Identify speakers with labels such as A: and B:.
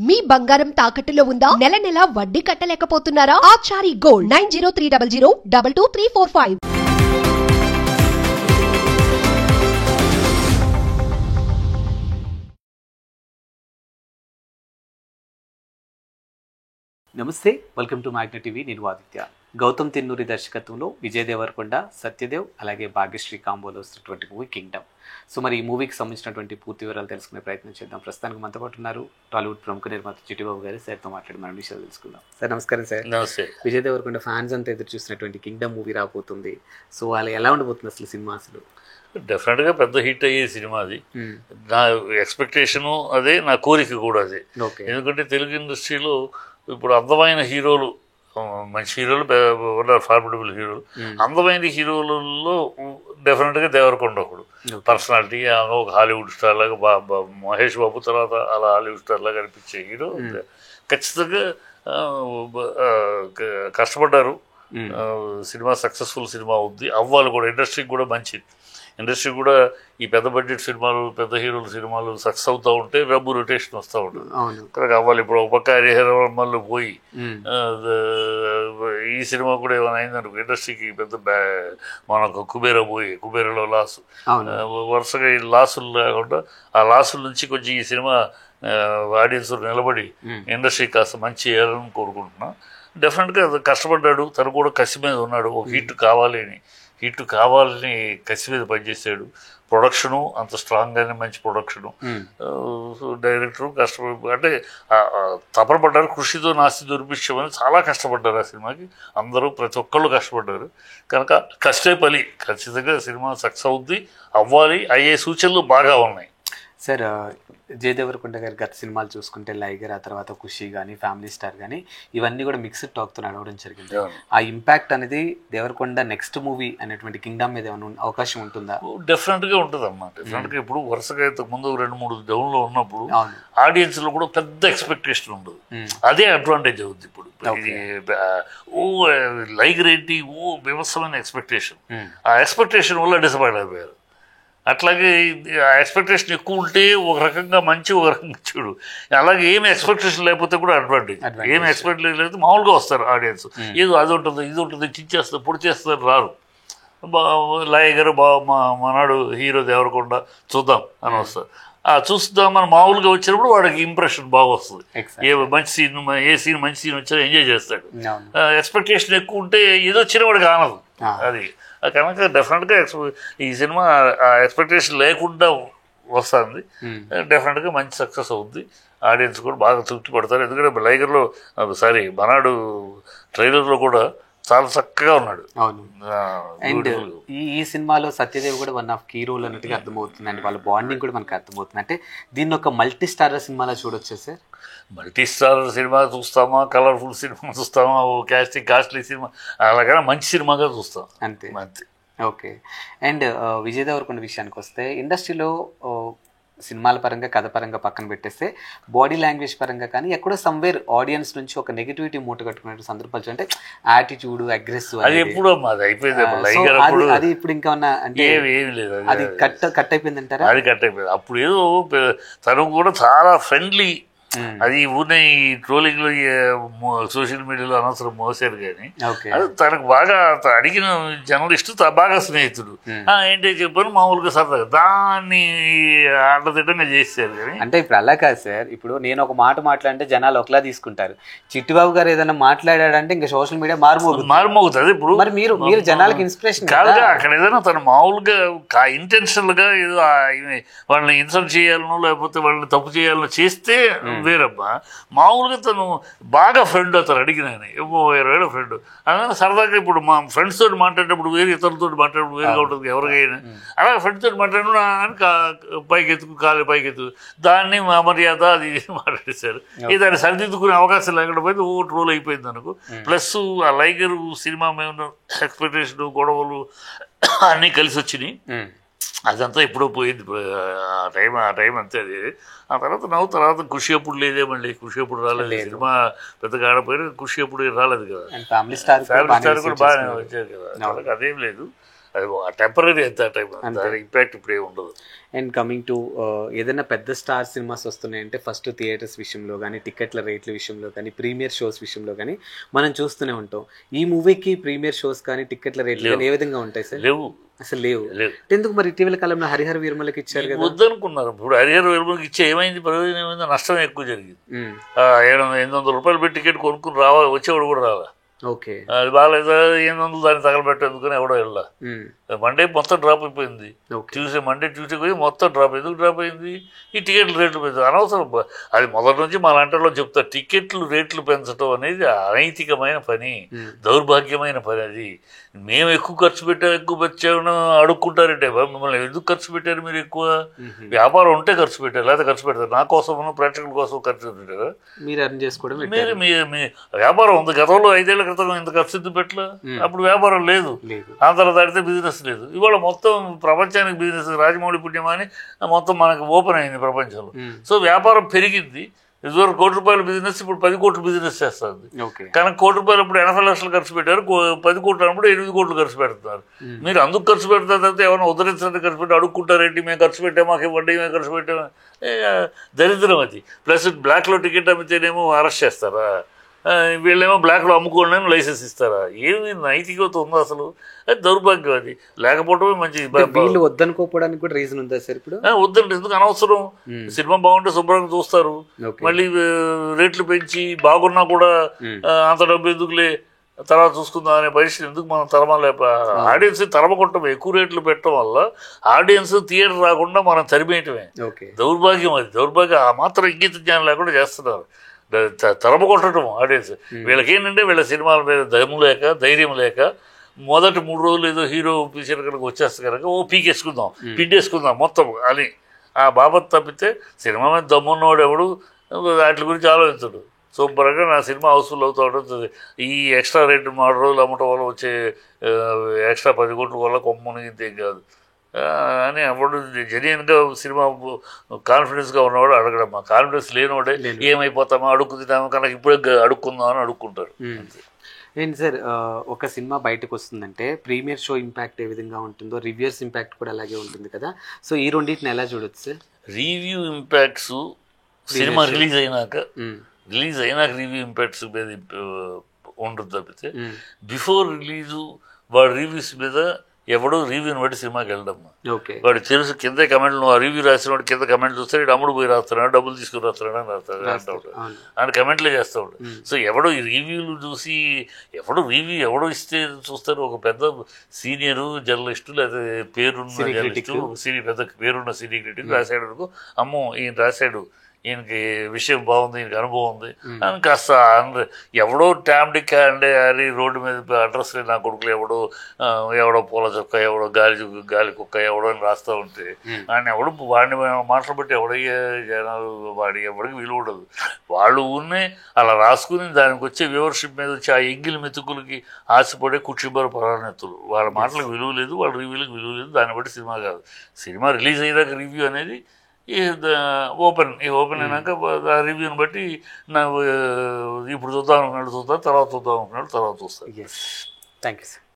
A: మీ బంగారం తాకట్టులో ఉందా? నెల నెల వడ్డీ కట్టలేకపోతున్నారా? ఆచారి గోల్డ్ 9030022345.
B: నమస్తే, వెల్కమ్ టు మ్యాగ్నెట్ టీవీ. నేను ఆదిత్య. గౌతమ్ తిన్నూరి దర్శకత్వంలో విజయ్ దేవరకొండ, సత్యదేవ్ అలాగే భాగ్యశ్రీ కాంబోలో వస్తున్నటువంటి మూవీ కింగ్డమ్. సో మరి ఈ మూవీకి సంబంధించినటువంటి పూర్తి వివరాలు తెలుసుకునే ప్రయత్నం చేద్దాం. ప్రస్తుతానికి మనతో పాటు ఉన్నారు టాలీవుడ్ ప్రముఖ నిర్మాత చిట్టిబాబు గారు. సార్తో మాట్లాడి మన విషయాలు తెలుసుకుందాం. సార్ నమస్కారం. సార్
C: నమస్తే.
B: విజయ్ దేవరకొండ ఫ్యాన్స్ అంతా ఎదురు చూసినటువంటి కింగ్డమ్ మూవీ రాబోతుంది. సో అలా ఎలా ఉండబోతుంది అసలు సినిమా? అసలు
C: డెఫినెట్గా పెద్ద హిట్ అయ్యే సినిమా అది. నా ఎక్స్పెక్టేషను అదే, నా కోరిక కూడా అదే. ఎందుకంటే తెలుగు ఇండస్ట్రీలో ఇప్పుడు అందమైన హీరోలు, మంచి హీరోలు ఉన్నారు, ఫార్మిడబుల్ హీరోలు. అందమైన హీరోలలో డెఫినెట్గా దేవరకొండ ఒకడు. పర్సనాలిటీ ఒక హాలీవుడ్ స్టార్ లాగా, మహేష్ బాబు తర్వాత అలా హాలీవుడ్ స్టార్ లాగా అనిపించే హీరో. ఖచ్చితంగా కష్టపడ్డారు. సినిమా సక్సెస్ఫుల్ సినిమా అవుద్ది, అవ్వాలి కూడా. ఇండస్ట్రీకి కూడా మంచిది. ఇండస్ట్రీ కూడా ఈ పెద్ద బడ్జెట్ సినిమాలు, పెద్ద హీరోల సినిమాలు సక్సెస్ అవుతూ ఉంటే డబ్బు రొటేషన్ వస్తూ ఉంటుంది. కనుక అవ్వాలి. ఇప్పుడు ఒక పక్క హరిహరమల్లు పోయి ఈ సినిమా కూడా ఏమైనా అయిందనుకో, ఇండస్ట్రీకి పెద్ద మనకు కుబేర పోయి, కుబేరలో లాసు, వరుసగా ఈ లాసులు లేకుండా ఆ లాసుల నుంచి కొంచెం ఈ సినిమా ఆడియన్స్ నిలబడి ఇండస్ట్రీ కాస్త మంచి చేయాలని కోరుకుంటున్నా. డెఫినెట్గా కష్టపడ్డాడు, తను కూడా కసి మీద ఉన్నాడు. ఒక హిట్ కావాలని కసి మీద పనిచేసాడు. ప్రొడక్షను అంత స్ట్రాంగ్గానే మంచి ప్రొడక్షను. డైరెక్టరు కష్టపడి అంటే తపనపడ్డారు. కృషితో నాస్తి దుర్భిక్షమని చాలా కష్టపడ్డారు ఆ సినిమాకి. అందరూ ప్రతి ఒక్కళ్ళు కష్టపడ్డారు. కనుక కష్టే పలి. ఖచ్చితంగా సినిమా సక్సెస్ అవుద్ది, అవ్వాలి. అయ్యే సూచనలు బాగా ఉన్నాయి.
B: సార్ విజయ్ దేవరకొండ గారి గత సినిమాలు చూసుకుంటే లైగర్, ఆ తర్వాత ఖుషి కానీ, ఫ్యామిలీ స్టార్ కానీ, ఇవన్నీ కూడా మిక్స్డ్ టాక్తో నడవడం జరిగింది. ఆ ఇంపాక్ట్ అనేది దేవరకొండ నెక్స్ట్ మూవీ అనేటువంటి కింగ్డమ్ మీద ఏమైనా అవకాశం ఉంటుందా?
C: డెఫినెట్గా ఉంటుంది అన్నమాట. డెఫినెట్గా ఇప్పుడు వరుసగా ఇంతకుముందు 2-3 డౌన్లో ఉన్నప్పుడు ఆడియన్స్లో కూడా పెద్ద ఎక్స్పెక్టేషన్ ఉండదు. అదే అడ్వాంటేజ్ అవుద్ది. ఇప్పుడు లైగర్ ఏంటి, బీభత్సమైన ఎక్స్పెక్టేషన్. ఆ ఎక్స్పెక్టేషన్ వల్ల డిసప్పాయింట్ అయిపోయారు. అట్లాగే ఆ ఎక్స్పెక్టేషన్ ఎక్కువ ఉంటే ఒక రకంగా మంచి, ఒక రకంగా చెడు. అలాగే ఏమి ఎక్స్పెక్టేషన్ లేకపోతే కూడా అడ్వాంటేజ్. ఏమి ఎక్స్పెక్టేషన్ లేకపోతే మామూలుగా వస్తారు ఆడియన్స్. ఏదో అది ఉంటుంది, ఇది ఉంటుంది, చించేస్తారు, పొడి చేస్తారు, రారు. లైగర్ మనాడు హీరో దేవరకొండ చూద్దాం అని వస్తారు. చూస్తాం మనం మామూలుగా వచ్చినప్పుడు వాడికి ఇంప్రెషన్ బాగా వస్తుంది. మంచి సీన్, ఏ సీన్ మంచి సీన్ వచ్చినా ఎంజాయ్ చేస్తాడు. ఎక్స్పెక్టేషన్ ఎక్కువ ఉంటే ఏదో వచ్చిన వాడికి ఆనదు. అది కనుక డెఫినెట్గా ఈ సినిమా ఎక్స్పెక్టేషన్ లేకుండా వస్తుంది. డెఫినెట్గా మంచి సక్సెస్ అవుద్ది. ఆడియన్స్ కూడా బాగా తృప్తి పడతారు. ఎందుకంటే లైగర్లో మనాడు ట్రైలర్లో కూడా చాలా చక్కగా ఉన్నాడు.
B: అవును. అండ్ ఈ సినిమాలో సత్యదేవ్ కూడా వన్ ఆఫ్ కీ రోల్ అన్నట్టుగా అర్థమవుతుంది అండి. వాళ్ళ బాండింగ్ కూడా మనకు అర్థమవుతుంది. అంటే దీన్ని ఒక మల్టీ స్టారర్ సినిమాలో చూడొచ్చా సార్?
C: మల్టీ స్టార్ సినిమా చూస్తామా, కలర్ఫుల్ సినిమా చూస్తామా, కాస్ట్లీ సినిమా, అలాగైనా మంచి సినిమాగా చూస్తాం.
B: అంతే. ఓకే. అండ్ విజయ్ దేవరకొండ విషయానికి వస్తే ఇండస్ట్రీలో సినిమాల పరంగా, కథ పరంగా పక్కన పెట్టేస్తే బాడీ లాంగ్వేజ్ పరంగా కానీ ఎక్కడో సమ్వేర్ ఆడియన్స్ నుంచి ఒక నెగిటివిటీ మూట కట్టుకునే సందర్భాలు, అంటే యాటిట్యూడ్, అగ్రెసివ్,
C: అది ఎప్పుడు అయిపోయింది.
B: అది ఇప్పుడు ఇంకా అంటే అది కట్ అయిపోయింది అంటారా?
C: అది కట్ అయిపోయింది. అప్పుడు ఏదో తను కూడా చాలా ఫ్రెండ్లీ. అది ఊరినే ఈ ట్రోలింగ్లో, సోషల్ మీడియాలో అనవసరం మోసారు. కానీ అది తనకు బాగా అడిగిన జర్నలిస్టు బాగా స్నేహితుడు. ఏంటి చెప్పాను మామూలుగా సరదాగా దాన్ని ఆటదిడ్డంగా చేశారు. కానీ
B: అంటే ఇప్పుడు అలా కాదు సార్. ఇప్పుడు నేను ఒక మాట మాట్లాడితే జనాలు ఒకలా తీసుకుంటారు. చిట్టిబాబు గారు ఏదైనా మాట్లాడాడంటే ఇంకా సోషల్ మీడియా మారుమోగుతుంది. ఇప్పుడు మరి మీరు జనాలకి ఇన్స్పిరేషన్
C: కాదుగా. అక్కడ ఏదైనా తను మామూలుగా ఇంటెన్షనల్గా ఏదో వాళ్ళని ఇన్సల్ట్ చేయాలనో లేకపోతే వాళ్ళని తప్పు చేయాలనో చేస్తే వేరబ్బా. మామూలుగా తను బాగా ఫ్రెండ్, అతను అడిగిన 20 ఏళ్ళ ఫ్రెండ్. అలాగే సరదాగా ఇప్పుడు మా ఫ్రెండ్స్ తోటి మాట్లాడేటప్పుడు వేరే, ఇతరులతో మాట్లాడేటప్పుడు వేరుగా ఉంటుంది ఎవరికైనా. అలాగే ఫ్రెండ్స్ తోటి మాట్లాడిన పైకెత్తుకు, కాలు పైకెత్తు, దాన్ని మర్యాద అది మాట్లాడేశారు. దాన్ని సరిదిద్దుకునే అవకాశం లేకుండా పోయింది. ట్రోల్ అయిపోయింది అనుకో. ప్లస్ ఆ లైగర్ సినిమా మేము ఎక్స్పెక్టేషన్, గొడవలు అన్నీ కలిసి వచ్చినాయి. అదంతా ఎప్పుడో పోయింది. ఆ టైం అంతే. అది ఆ తర్వాత ఖుషి అప్పుడు లేదే, మళ్ళీ ఖుషి అప్పుడు రాలేదు. సినిమా పెద్దగా ఆడపోయినా ఖుషి అప్పుడు రాలేదు కదా. ఫ్యామిలీ స్టార్ కూడా బాగానే వచ్చారు కదా. అదేం లేదు. అది టెంపరీ ఎంత టైం, దాని ఇంపాక్ట్ ఇప్పుడే ఉండదు.
B: అండ్ కమింగ్ టు ఏదైనా పెద్ద స్టార్ సినిమాస్ వస్తున్నాయంటే ఫస్ట్ థియేటర్స్ విషయంలో కానీ, టికెట్ల రేట్ల విషయంలో కానీ, ప్రీమియర్ షోస్ విషయంలో కానీ మనం చూస్తూనే ఉంటాం. ఈ మూవీకి ప్రీమియర్ షోస్ కానీ, టికెట్ల రేట్లు కానీ ఏ విధంగా ఉంటాయి సార్?
C: లేవు,
B: అసలు లేవు. ఎందుకు మరి ఇటీవల కాలంలో హరిహర వీరమలకి ఇచ్చారు కదా?
C: వద్దనుకున్నారు. ఇప్పుడు హరిహర వీరమలకి ఇచ్చే ఏమైంది, ప్రయోజనం ఏమైంది? నష్టం ఎక్కువ జరిగింది. 800 రూపాయలు పెట్టి టికెట్ కొనుక్కుని రావాలి, వచ్చేవాడు కూడా రాలా.
B: ఓకే,
C: అది బాగాలేదా 800 దాన్ని తగలబెట్టేందుకని ఎవడో వెళ్ళా. మండే మొత్తం డ్రాప్ అయిపోయింది. మండే ట్యూస్డే పోయి మొత్తం డ్రాప్. ఎందుకు డ్రాప్ అయింది? ఈ టికెట్ల రేట్లు పెంచు అనవసరం. అది మొదటి నుంచి మా లాంటిలో చెప్తారు, టికెట్లు రేట్లు పెంచడం అనేది అనైతికమైన పని, దౌర్భాగ్యమైన పని. అది మేము ఎక్కువ ఖర్చు పెట్టామని అడుక్కుంటారంటే మిమ్మల్ని ఎందుకు ఖర్చు పెట్టారు మీరు? ఎక్కువ వ్యాపారం ఉంటే ఖర్చు పెట్టారు, లేకపోతే ఖర్చు పెట్టారు. నా కోసం ప్రేక్షకుల కోసం ఖర్చు పెట్టారు.
B: మీరు అర్థం చేసుకోవడం,
C: మీరు మీ వ్యాపారం ఉంది. గతంలో 5 ఏళ్ల క్రితం ఇంత ఖర్చు ఎందుకు పెట్టలే? అప్పుడు వ్యాపారం లేదు, ఆంధ్ర దాటితే బిజినెస్ లేదు. ఇవాళ మొత్తం ప్రపంచానికి బిజినెస్, రాజమౌళి పుణ్యమాని మొత్తం మనకు ఓపెన్ అయింది ప్రపంచంలో. సో వ్యాపారం పెరిగింది. ఇదివరకు ₹1 బిజినెస్ ఇప్పుడు 10 కోట్ల బిజినెస్ చేస్తుంది. కానీ ₹1 అప్పుడు 80 లక్షలు ఖర్చు పెట్టారు, 10 కోట్లు అన్నప్పుడు 8 కోట్లు ఖర్చు పెడుతున్నారు. మీరు అందుకు ఖర్చు పెడతారు తప్పితే ఏమైనా ఉద్ధరించడానికి ఖర్చు పెట్టి అడుక్కుంటారేంటి? మేము ఖర్చు పెట్టాము, మాకు ఇవ్వండి, మేము ఖర్చు పెట్టాము. దరిద్రం అది. ప్లస్ బ్లాక్లో టికెట్ అమ్మితేనేమో అరెస్ట్ చేస్తారా? వీళ్ళేమో బ్లాక్లో అమ్ముకోండి అని లైసెన్స్ ఇస్తారా? ఏమి నైతికత ఉందో అసలు? అది దౌర్భాగ్యం. అది లేకపోవడమే మంచిది.
B: వీళ్ళు వద్దనుకోవడానికి కూడా రీజన్ ఉందా సార్? ఇప్పుడు
C: వద్దండి, ఎందుకు అనవసరం? సినిమా బాగుంటే శుభ్రంగా చూస్తారు. మళ్ళీ రేట్లు పెంచి బాగున్నా కూడా అంత డబ్బు ఎందుకులే, తర్వాత చూసుకుందాం అనే పరిస్థితి ఎందుకు? మనం తరమలే. ఆడియన్స్ తరమకొట్టం, ఎక్కువ రేట్లు పెట్టడం వల్ల ఆడియన్స్ థియేటర్ రాకుండా మనం తరిమేయటమే. దౌర్భాగ్యం అది, దౌర్భాగ్యం. ఆ మాత్రం ఇంగిత జ్ఞానం లేకుండా చేస్తున్నారు, తరమ కొట్టడం ఆడియన్స్. వీళ్ళకి ఏంటంటే వీళ్ళ సినిమాల మీద దమ్ము లేక, ధైర్యం లేక, మొదటి 3 రోజులు ఏదో హీరో పిక్చర్ కనుక వచ్చేస్తే కనుక పీకేసుకుందాం, పిండేసుకుందాం మొత్తం అని ఆ బాబత్ తప్పితే సినిమా మీద దమ్మున్నవాడు ఎవడు వాటి గురించి ఆలోచించడు. శుభ్రంగా నా సినిమా హౌస్ఫుల్ అవుతూ ఉంటుంది. ఈ ఎక్స్ట్రా రేటు 3 రోజులు అమ్మటం వల్ల వచ్చే ఎక్స్ట్రా 10 కోట్ల వల్ల కొమ్మునిగింతే కాదు అని అప్పుడు జెన్యున్గా సినిమా కాన్ఫిడెన్స్గా ఉన్నవాడు అడగడమ్మా. కాన్ఫిడెన్స్ లేనివాడే ఏమైపోతామో, అడుక్కుతామో కనుక ఇప్పుడే అడుక్కుందాం అని అడుక్కుంటారు.
B: ఏంటి సార్, ఒక సినిమా బయటకు వస్తుందంటే ప్రీమియర్ షో ఇంపాక్ట్ ఏ విధంగా ఉంటుందో రివ్యూస్ ఇంపాక్ట్ కూడా అలాగే ఉంటుంది కదా. సో ఈ రెండింటిని ఎలా చూడొచ్చు sir?
C: Review impacts cinema release అయినాక రివ్యూ ఇంపాక్ట్స్ మీద ఉంటుంది తప్పితే బిఫోర్ రిలీజు వాడు రివ్యూస్ మీద ఎవడో రివ్యూని బట్టి సినిమాకి వెళ్ళడమ్మా. వాడు తెలుసు కింద కమెంట్లు, నువ్వు ఆ రివ్యూ రాసిన వాడు కింద కమెంట్ చూస్తే అమ్ముడు పోయి రాస్తున్నాడు, డబ్బులు తీసుకుని రాస్తున్నాడు అని రాస్తాడు, అని కమెంట్లే చేస్తూ ఉంటాడు. సో ఎవడో ఈ రివ్యూలు చూసి ఎవడో ఇస్తే చూస్తారు. ఒక పెద్ద సీనియరు జర్నలిస్టు లేదా పేరున్న జర్నలిస్టు, పెద్ద పేరున్న సినీ క్రిటిక్ రాశాడు అనుకో, అమ్మో ఈయన రాశాడు, ఈయనకి విషయం బాగుంది, ఈయనకి అనుభవం ఉంది అని కాస్త ఎవడో టామ్డిక్ అంటే అది రోడ్డు మీద అడ్రస్ నా కొడుకులు ఎవడో పూల చొక్క, ఎవడో గాలి కుక్క ఎవడో అని రాస్తూ ఉంటే వాడిని మాటలు బట్టి ఎవడయ్యే జనాలు, ఎవడికి విలువ ఉండదు. వాళ్ళు ఊరినే అలా రాసుకుని దానికి వచ్చే వ్యూవర్షిప్ మీద వచ్చి ఆ ఎంగిలి మెతుకులకి ఆశపడే కుక్షిబారు పరాణెత్తులు. వాళ్ళ మాటలకు విలువ లేదు, వాళ్ళ రివ్యూలకు విలువ లేదు. దాన్ని బట్టి సినిమా కాదు. సినిమా రిలీజ్ అయ్యాక రివ్యూ అనేది ఓపెన్ అయినాక ఆ రివ్యూని బట్టి ఇప్పుడు చూద్దాం అనుకున్నాడు చూద్దాం, తర్వాత చూద్దాం అనుకున్నాడు తర్వాత చూస్తాను.
B: Thank you sir.